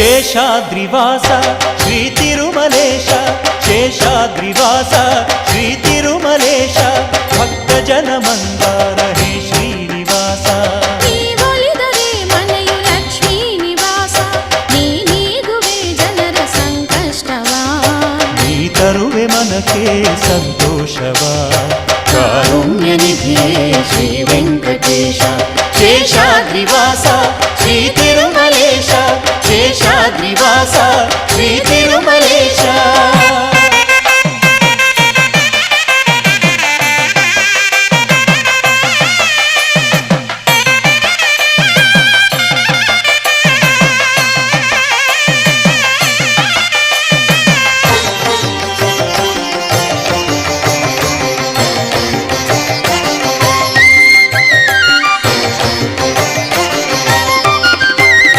ಶೇಷಾದ್ರಿವಾಸ ಶ್ರೀ ತಿರುಮಲೇಶ ಶೇಷಾದ್ರಿವಾಸ ಶ್ರೀ ತಿರುಮಲೇಶ ಭಕ್ತ ಜನ ಮಂದಾರ ಹೇ ಶ್ರೀನಿವಾಸ ನೀವೊಲಿದರೆ ಮನೆಯು ಲಕ್ಷ್ಮೀ ನಿವಾಸ ನೀ ನೀಗುವೆ ಜನರ ಸಂಕಷ್ಟವ ನೀ ತರುವೆ ಮನಕ್ಕೆ ಸಂತೋಷವಾ